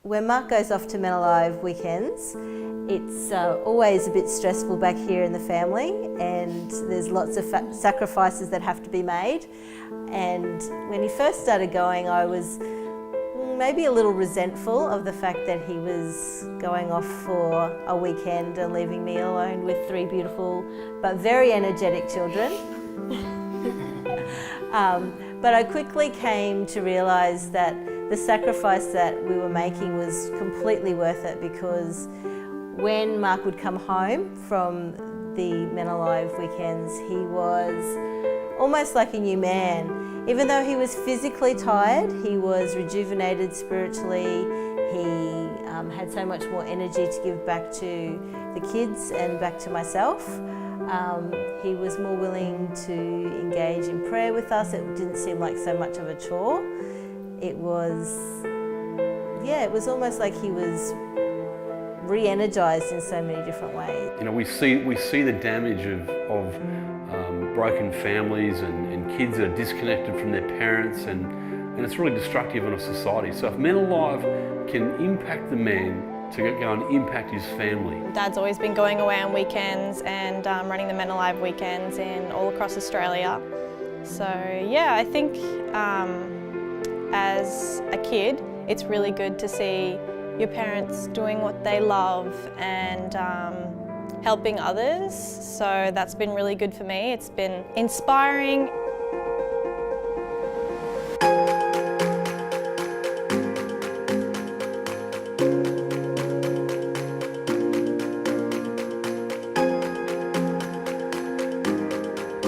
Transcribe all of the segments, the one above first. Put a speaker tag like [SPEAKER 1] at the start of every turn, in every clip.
[SPEAKER 1] When Mark goes off to menALIVE weekends, it's always a bit stressful back here in the family, and there's lots of sacrifices that have to be made. And when he first started going, I was maybe a little resentful of the fact that he was going off for a weekend and leaving me alone with 3 beautiful but very energetic children. But I quickly came to realise that the sacrifice that we were making was completely worth it, because when Mark would come home from the menALIVE weekends, he was almost like a new man. Even though he was physically tired, he was rejuvenated spiritually. He had so much more energy to give back to the kids and back to myself. He was more willing to engage in prayer with us. It didn't seem like so much of a chore. It was almost like he was re-energised in so many different ways.
[SPEAKER 2] You know, we see the damage of broken families and kids that are disconnected from their parents, and it's really destructive on a society. So if menALIVE can impact the man to go and impact his family.
[SPEAKER 3] Dad's always been going away on weekends and running the menALIVE weekends all across Australia. So yeah, I think as a kid, it's really good to see your parents doing what they love and helping others. So that's been really good for me. It's been inspiring.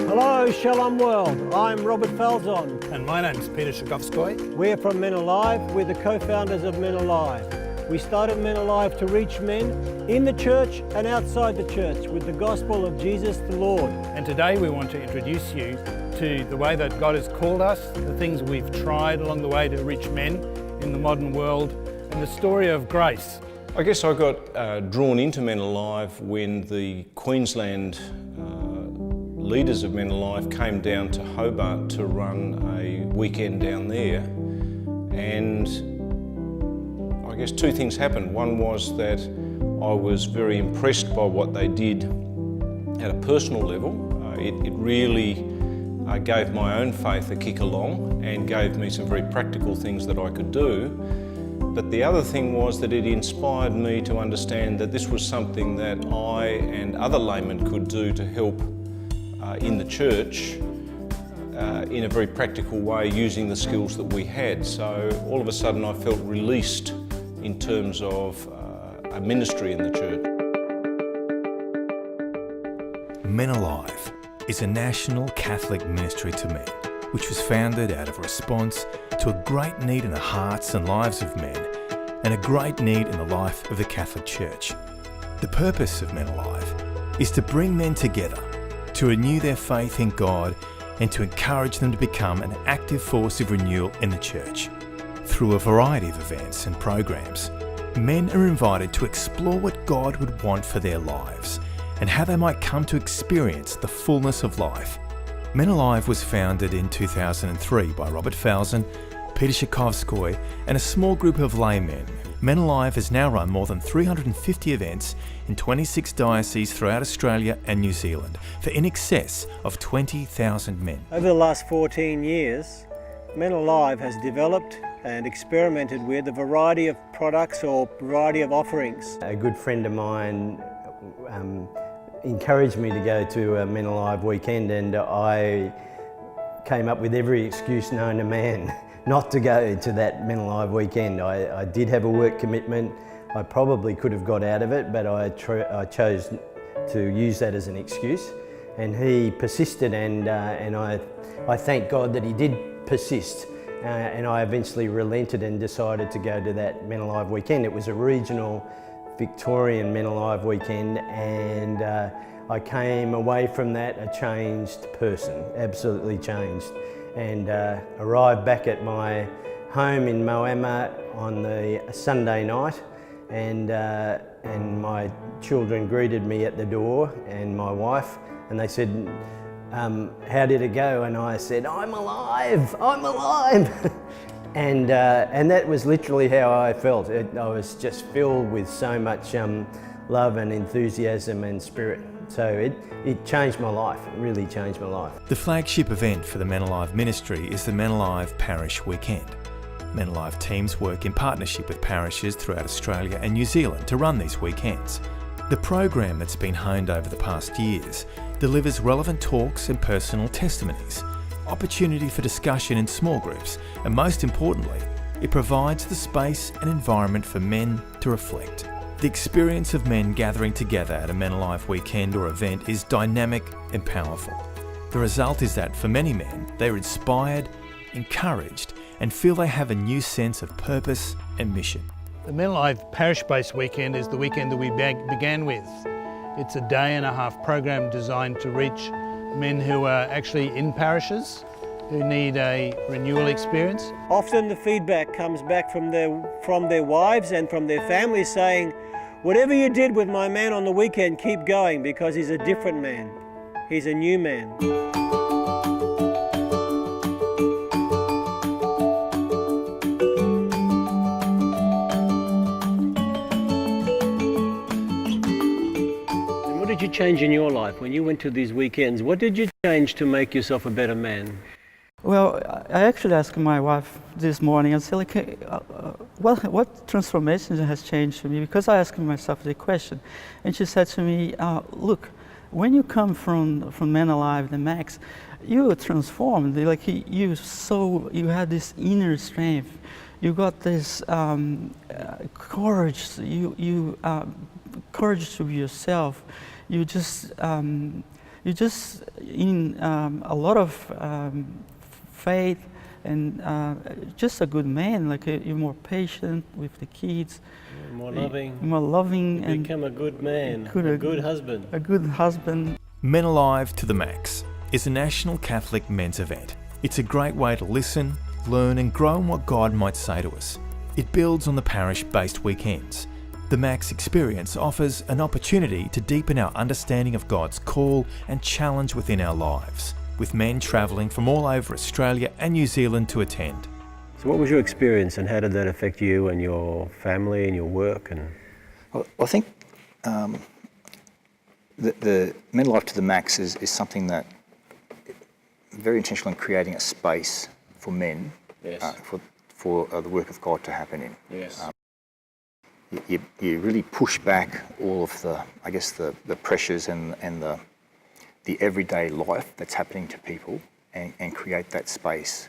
[SPEAKER 4] Hello, Shalom World. I'm Robert Falzon.
[SPEAKER 5] And my name's Peter Shakovskoy.
[SPEAKER 4] We're from menALIVE. We're the co-founders of menALIVE. We started menALIVE to reach men in the church and outside the church with the gospel of Jesus the Lord.
[SPEAKER 5] And today we want to introduce you to the way that God has called us, the things we've tried along the way to reach men in the modern world, and the story of grace.
[SPEAKER 6] I guess I got drawn into menALIVE when the Queensland leaders of menALIVE came down to Hobart to run a weekend down there, and I guess 2 things happened. One was that I was very impressed by what they did at a personal level. It really gave my own faith a kick along and gave me some very practical things that I could do. But the other thing was that it inspired me to understand that this was something that I and other laymen could do to help in the church in a very practical way, using the skills that we had. So all of a sudden I felt released in terms of a ministry in the church.
[SPEAKER 7] menALIVE is a national Catholic ministry to men, which was founded out of a response to a great need in the hearts and lives of men, and a great need in the life of the Catholic Church. The purpose of menALIVE is to bring men together, to renew their faith in God, and to encourage them to become an active force of renewal in the church. Through a variety of events and programs, men are invited to explore what God would want for their lives and how they might come to experience the fullness of life. menALIVE was founded in 2003 by Robert Falzon, Peter Shakovskoy, and a small group of laymen. menALIVE has now run more than 350 events in 26 dioceses throughout Australia and New Zealand for in excess of 20,000 men.
[SPEAKER 4] Over the last 14 years, menALIVE has developed and experimented with a variety of products or variety of offerings.
[SPEAKER 8] A good friend of mine encouraged me to go to a menALIVE weekend, and I came up with every excuse known to man not to go to that menALIVE weekend. I did have a work commitment. I probably could have got out of it, but I chose to use that as an excuse. And he persisted, and I thank God that he did persist. And I eventually relented and decided to go to that menALIVE weekend. It was a regional Victorian menALIVE weekend, and I came away from that a changed person, absolutely changed. And arrived back at my home in Moama on the Sunday night, and my children greeted me at the door, and my wife, and they said, how did it go? And I said, I'm alive, I'm alive. And that was literally how I felt. I was just filled with so much love and enthusiasm and spirit. So it changed my life, it really changed my life.
[SPEAKER 7] The flagship event for the menALIVE ministry is the menALIVE Parish Weekend. menALIVE teams work in partnership with parishes throughout Australia and New Zealand to run these weekends. The program that's been honed over the past years delivers relevant talks and personal testimonies, opportunity for discussion in small groups, and most importantly, it provides the space and environment for men to reflect. The experience of men gathering together at a menALIVE weekend or event is dynamic and powerful. The result is that for many men, they're inspired, encouraged, and feel they have a new sense of purpose and mission.
[SPEAKER 5] The menALIVE parish-based weekend is the weekend that we began with. It's a day-and-a-half program designed to reach men who are actually in parishes, who need a renewal experience.
[SPEAKER 4] Often the feedback comes back from their wives and from their families saying, whatever you did with my man on the weekend, keep going, because he's a different man. He's a new man. And what did you change in your life when you went to these weekends? What did you change to make yourself a better man?
[SPEAKER 9] Well, I actually asked my wife this morning, I said, like, what transformation has changed for me? Because I asked myself the question. And she said to me, look, when you come from menALIVE, the Max, you are transformed. Like you had this inner strength. You got this courage. Courage to be yourself. You just in a lot of faith and just a good man. Like you're more patient with the kids.
[SPEAKER 4] More loving.
[SPEAKER 9] More loving.
[SPEAKER 4] You become a good man, a good husband.
[SPEAKER 9] A good husband.
[SPEAKER 7] menALIVE to the Max is a national Catholic men's event. It's a great way to listen, learn and grow in what God might say to us. It builds on the parish-based weekends. The Max experience offers an opportunity to deepen our understanding of God's call and challenge within our lives, with men travelling from all over Australia and New Zealand to attend.
[SPEAKER 4] So what was your experience and how did that affect you and your family and your work?
[SPEAKER 10] Well, I think the menALIVE to the Max is something that very intentional in creating a space for men,
[SPEAKER 4] Yes.
[SPEAKER 10] For the work of God to happen in.
[SPEAKER 4] Yes.
[SPEAKER 10] You really push back all of the pressures and the everyday life that's happening to people and create that space.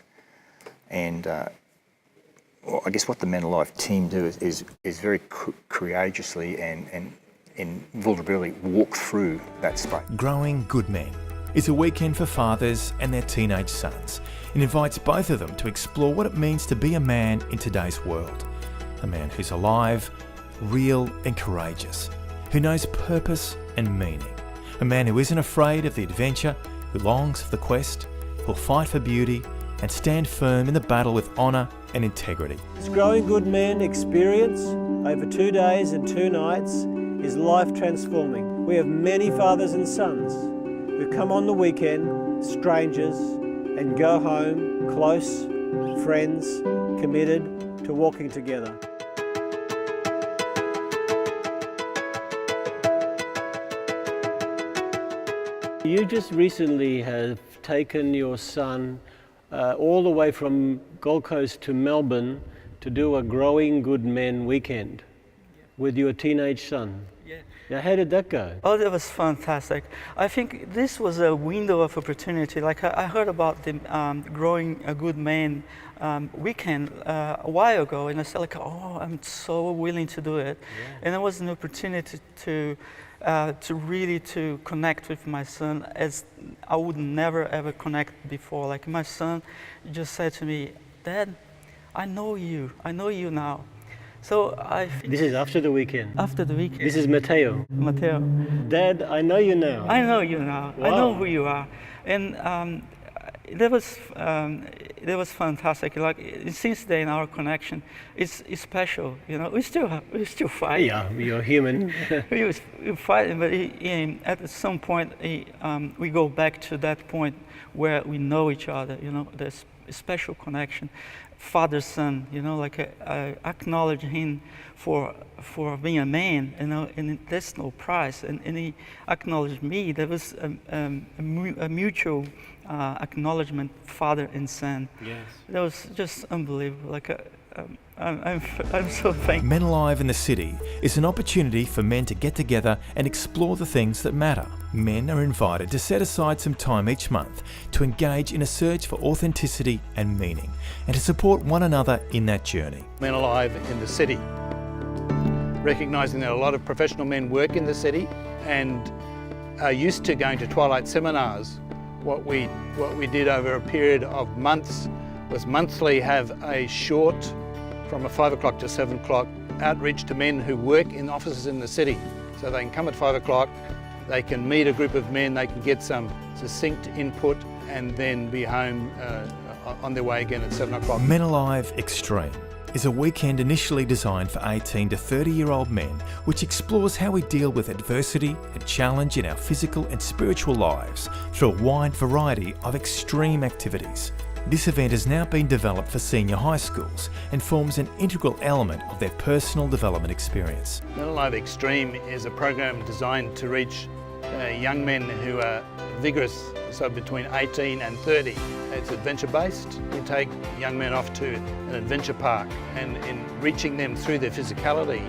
[SPEAKER 10] And well, I guess what the menALIVE team do is very courageously and in vulnerability walk through that space.
[SPEAKER 7] Growing Good Men is a weekend for fathers and their teenage sons. It invites both of them to explore what it means to be a man in today's world. A man who's alive, real and courageous, who knows purpose and meaning. A man who isn't afraid of the adventure, who longs for the quest, who'll fight for beauty and stand firm in the battle with honour and integrity.
[SPEAKER 4] This Growing Good Men experience over 2 days and 2 nights is life transforming. We have many fathers and sons who come on the weekend, strangers, and go home close, friends, committed to walking together. You just recently have taken your son all the way from Gold Coast to Melbourne to do a Growing Good Men weekend with your teenage son.
[SPEAKER 9] Yeah.
[SPEAKER 4] Now, how did that go?
[SPEAKER 9] Oh, that was fantastic. I think this was a window of opportunity. Like I heard about the Growing a Good Man weekend a while ago, and I said, like, oh, I'm so willing to do it. Yeah. And it was an opportunity to really connect with my son as I would never ever connect before. Like my son just said to me, Dad, I know you now. So
[SPEAKER 4] This is after the weekend?
[SPEAKER 9] After the weekend.
[SPEAKER 4] This is Mateo.
[SPEAKER 9] Mateo.
[SPEAKER 4] Dad, I know you now.
[SPEAKER 9] I know you now.
[SPEAKER 4] Wow.
[SPEAKER 9] I know who you are. And that was it was fantastic. Like since then, our connection is special. You know, we still fight.
[SPEAKER 4] Yeah, you're human.
[SPEAKER 9] we fight, but at some point, we go back to that point where we know each other. You know, there's a special connection, father son. You know, like I acknowledge him for being a man. You know, and there's no price. And he acknowledged me. There was a mutual acknowledgement, father and son.
[SPEAKER 4] Yes.
[SPEAKER 9] That was just unbelievable. Like I'm so thankful.
[SPEAKER 7] menALIVE in the City is an opportunity for men to get together and explore the things that matter. Men are invited to set aside some time each month to engage in a search for authenticity and meaning, and to support one another in that journey.
[SPEAKER 5] menALIVE in the City, recognising that a lot of professional men work in the city and are used to going to twilight seminars. What we did over a period of months was monthly have a short, from 5 o'clock to 7 o'clock, outreach to men who work in offices in the city. So they can come at 5 o'clock, they can meet a group of men, they can get some succinct input and then be home on their way again at 7 o'clock.
[SPEAKER 7] menALIVE Extreme is a weekend initially designed for 18 to 30-year-old men, which explores how we deal with adversity and challenge in our physical and spiritual lives through a wide variety of extreme activities. This event has now been developed for senior high schools and forms an integral element of their personal development experience.
[SPEAKER 5] menALIVE Extreme is a program designed to reach young men who are vigorous, so between 18 and 30. It's adventure based. We take young men off to an adventure park, and in reaching them through their physicality,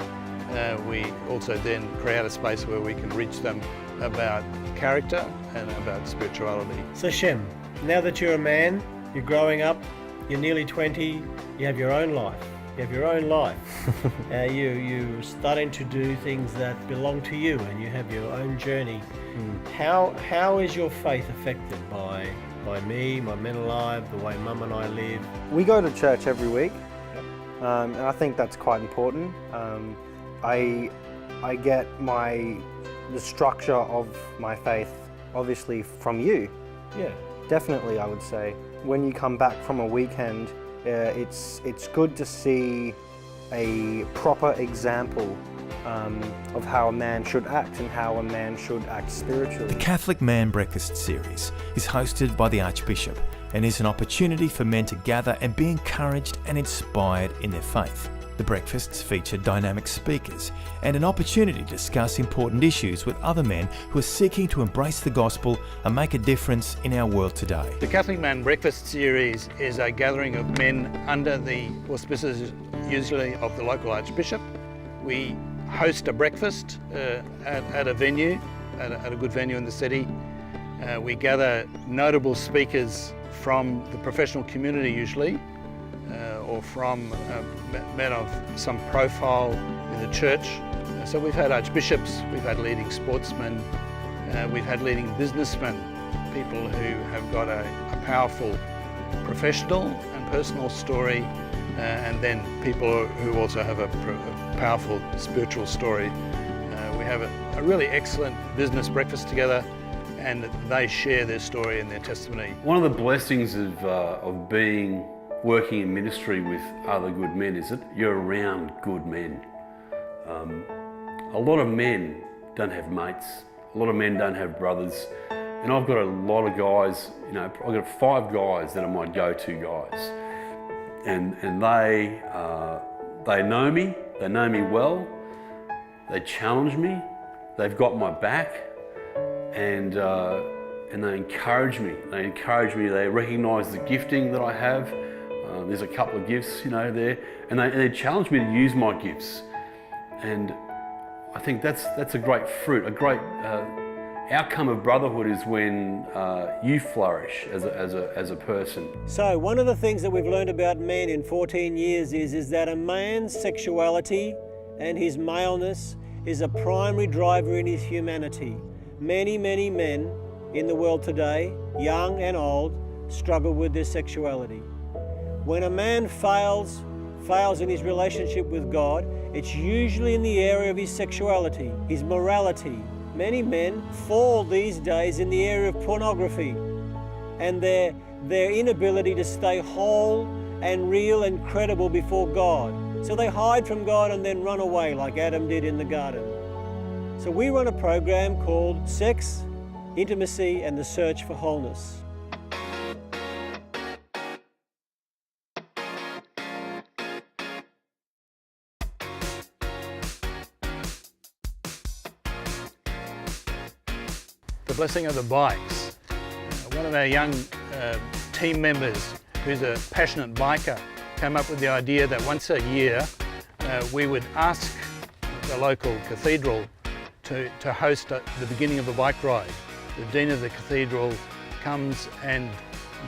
[SPEAKER 5] we also then create a space where we can reach them about character and about spirituality.
[SPEAKER 4] So Shem, now that you're a man, you're growing up, you're nearly 20, you have your own life. You have your own life. You're starting to do things that belong to you, and you have your own journey. How is your faith affected by me, my menALIVE, the way Mum and I live?
[SPEAKER 11] We go to church every week, and I think that's quite important. I get the structure of my faith obviously from you.
[SPEAKER 4] Yeah.
[SPEAKER 11] Definitely, I would say. When you come back from a weekend, it's good to see a proper example of how a man should act and how a man should act spiritually.
[SPEAKER 7] The Catholic Man Breakfast series is hosted by the Archbishop and is an opportunity for men to gather and be encouraged and inspired in their faith. The breakfasts feature dynamic speakers and an opportunity to discuss important issues with other men who are seeking to embrace the gospel and make a difference in our world today.
[SPEAKER 5] The Catholic Man Breakfast series is a gathering of men under the auspices usually of the local Archbishop. We host a breakfast at a venue, at a good venue in the city. We gather notable speakers from the professional community usually, or from men of some profile in the church. So we've had archbishops, we've had leading sportsmen, we've had leading businessmen, people who have got a powerful professional and personal story, and then people who also have a powerful spiritual story. We have a really excellent business breakfast together, and they share their story and their testimony.
[SPEAKER 2] One of the blessings of working in ministry with other good men is that you're around good men. A lot of men don't have mates. A lot of men don't have brothers. And I've got a lot of guys, I've got 5 guys that are my go-to guys. And they know me well, they challenge me, they've got my back, and they encourage me. They recognise the gifting that I have. There's a couple of gifts, there, and they challenge me to use my gifts. And I think that's a great fruit, a great outcome of brotherhood is when you flourish as a person.
[SPEAKER 4] So one of the things that we've learned about men in 14 years is that a man's sexuality and his maleness is a primary driver in his humanity. Many, many men in the world today, young and old, struggle with their sexuality. When a man fails in his relationship with God, it's usually in the area of his sexuality, his morality. Many men fall these days in the area of pornography, and their inability to stay whole and real and credible before God. So they hide from God and then run away like Adam did in the garden. So we run a program called Sex, Intimacy and the Search for Wholeness.
[SPEAKER 5] The blessing of the bikes. One of our young team members, who's a passionate biker, came up with the idea that once a year we would ask the local cathedral to host the beginning of a bike ride. The Dean of the Cathedral comes and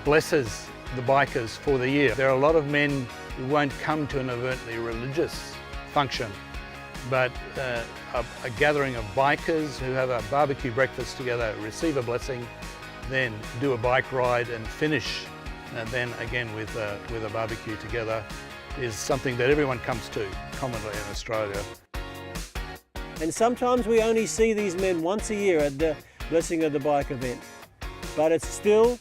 [SPEAKER 5] blesses the bikers for the year. There are a lot of men who won't come to an overtly religious function, but a gathering of bikers who have a barbecue breakfast together, receive a blessing, then do a bike ride and finish then again with a barbecue together is something that everyone comes to commonly in Australia.
[SPEAKER 4] And sometimes we only see these men once a year at the Blessing of the Bike event, but it's still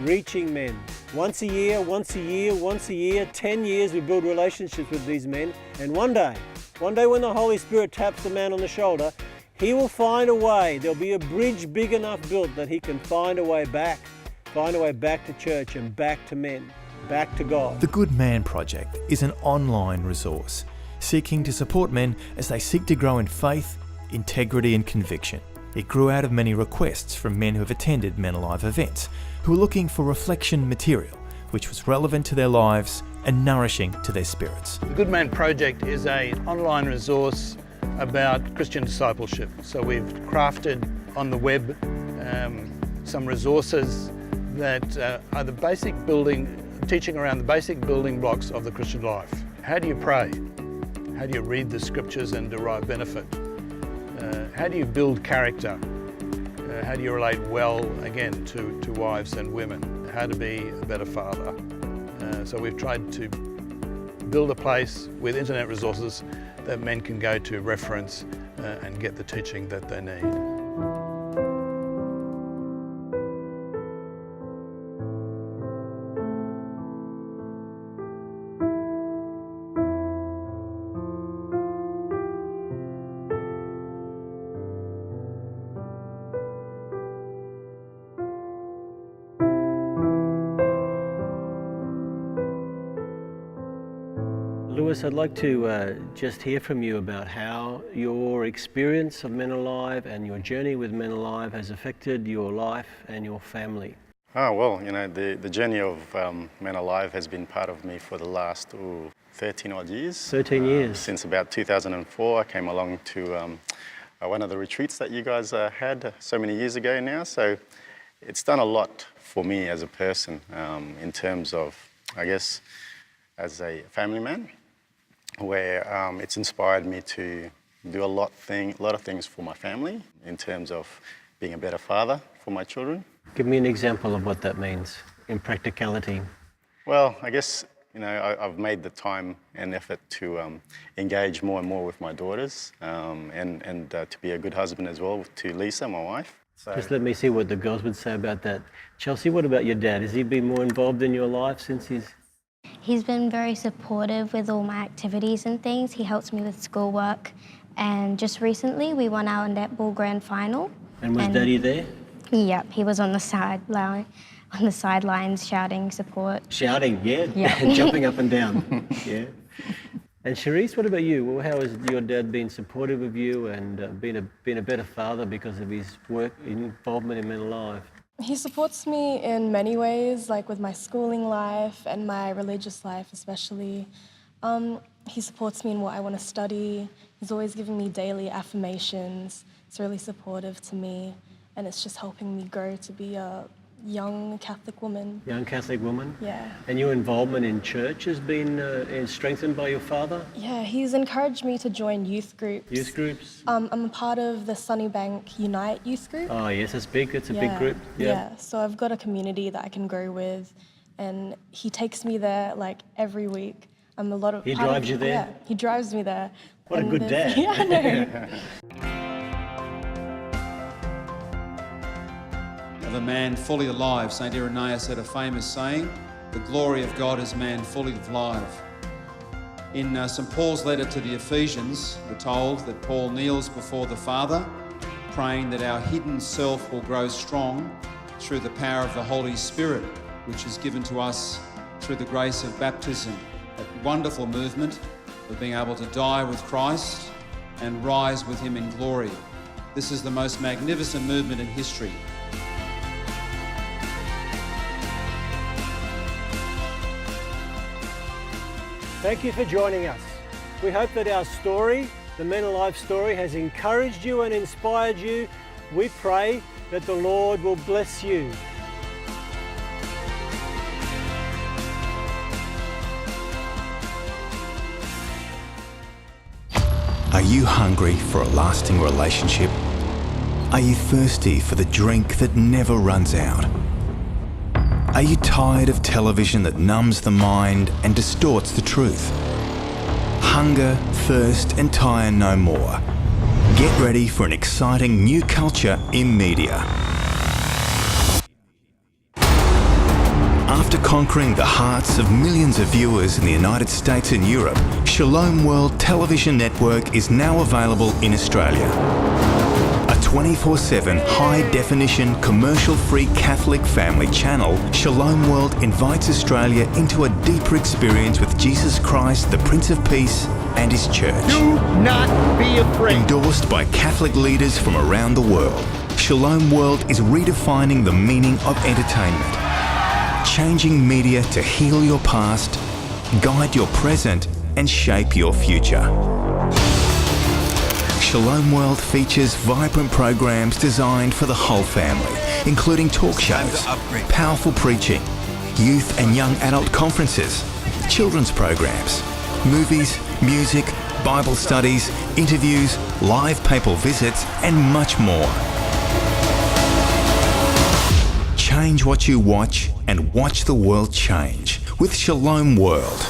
[SPEAKER 4] reaching men. Once a year, once a year, once a year, 10 years we build relationships with these men, and one day when the Holy Spirit taps the man on the shoulder, he will find a way. There'll be a bridge big enough built that he can find a way back to church and back to men, back to God.
[SPEAKER 7] The Good Man Project is an online resource seeking to support men as they seek to grow in faith, integrity and conviction. It grew out of many requests from men who have attended menALIVE events, who are looking for reflection material which was relevant to their lives and nourishing to their spirits.
[SPEAKER 5] The Good Man Project is an online resource about Christian discipleship. So we've crafted on the web some resources that are the basic teaching around the basic building blocks of the Christian life. How do you pray? How do you read the scriptures and derive benefit? How do you build character? How do you relate well, again, to wives and women? How to be a better father? So we've tried to build a place with internet resources that men can go to reference and get the teaching that they need.
[SPEAKER 4] Lewis, I'd like to just hear from you about how your experience of menALIVE and your journey with menALIVE has affected your life and your family.
[SPEAKER 12] Oh, well, you know, the journey of menALIVE has been part of me for the last 13 odd years.
[SPEAKER 4] 13 years.
[SPEAKER 12] Since about 2004, I came along to one of the retreats that you guys had so many years ago now. So it's done a lot for me as a person in terms of, I guess, as a family man, where it's inspired me to do a lot of things for my family in terms of being a better father for my children.
[SPEAKER 4] Give me an example of what that means in practicality.
[SPEAKER 12] Well, I guess, you know, I've made the time and effort to engage more and more with my daughters and to be a good husband as well to Lisa, my wife. So,
[SPEAKER 4] just let me see what the girls would say about that. Chelsea, what about your dad? Has he been more involved in your life since
[SPEAKER 13] He's been very supportive with all my activities and things. He helps me with schoolwork, and just recently we won our netball grand final.
[SPEAKER 4] And was Daddy there?
[SPEAKER 13] Yep, he was on the sidelines shouting support.
[SPEAKER 4] Shouting, yeah?
[SPEAKER 13] Yeah.
[SPEAKER 4] Jumping up and down, yeah. And Cherise, what about you? Well, how has your dad been supportive of you and been a better father because of his work, involvement in menALIVE?
[SPEAKER 14] He supports me in many ways, like with my schooling life and my religious life especially. He supports me in what I want to study. He's always giving me daily affirmations. It's really supportive to me, and it's just helping me grow to be a young Catholic woman.
[SPEAKER 4] Young Catholic woman?
[SPEAKER 14] Yeah.
[SPEAKER 4] And your involvement in church has been strengthened by your father?
[SPEAKER 14] Yeah, he's encouraged me to join youth groups.
[SPEAKER 4] Youth groups?
[SPEAKER 14] I'm a part of the Sunnybank Unite youth group.
[SPEAKER 4] Oh yes, it's big. It's a big group.
[SPEAKER 14] Yeah, so I've got a community that I can grow with, and he takes me there like every week.
[SPEAKER 4] He drives you there?
[SPEAKER 14] Yeah, he drives me there.
[SPEAKER 4] What a good dad.
[SPEAKER 14] Yeah, I know.
[SPEAKER 15] of a man fully alive. St. Irenaeus had a famous saying, "The glory of God is man fully alive." In St. Paul's letter to the Ephesians, we're told that Paul kneels before the Father, praying that our hidden self will grow strong through the power of the Holy Spirit, which is given to us through the grace of baptism. That wonderful movement of being able to die with Christ and rise with him in glory. This is the most magnificent movement in history.
[SPEAKER 4] Thank you for joining us. We hope that our story, the menALIVE story, has encouraged you and inspired you. We pray that the Lord will bless you.
[SPEAKER 7] Are you hungry for a lasting relationship? Are you thirsty for the drink that never runs out? Are you tired of television that numbs the mind and distorts the truth? Hunger, thirst and tire no more. Get ready for an exciting new culture in media. After conquering the hearts of millions of viewers in the United States and Europe, Shalom World Television Network is now available in Australia. A 24/7 high-definition, commercial-free Catholic family channel, Shalom World invites Australia into a deeper experience with Jesus Christ, the Prince of Peace, and his church.
[SPEAKER 16] Do not be afraid.
[SPEAKER 7] Endorsed by Catholic leaders from around the world, Shalom World is redefining the meaning of entertainment, changing media to heal your past, guide your present, and shape your future. Shalom World features vibrant programs designed for the whole family, including talk shows, powerful preaching, youth and young adult conferences, children's programs, movies, music, Bible studies, interviews, live papal visits, and much more. Change what you watch and watch the world change with Shalom World.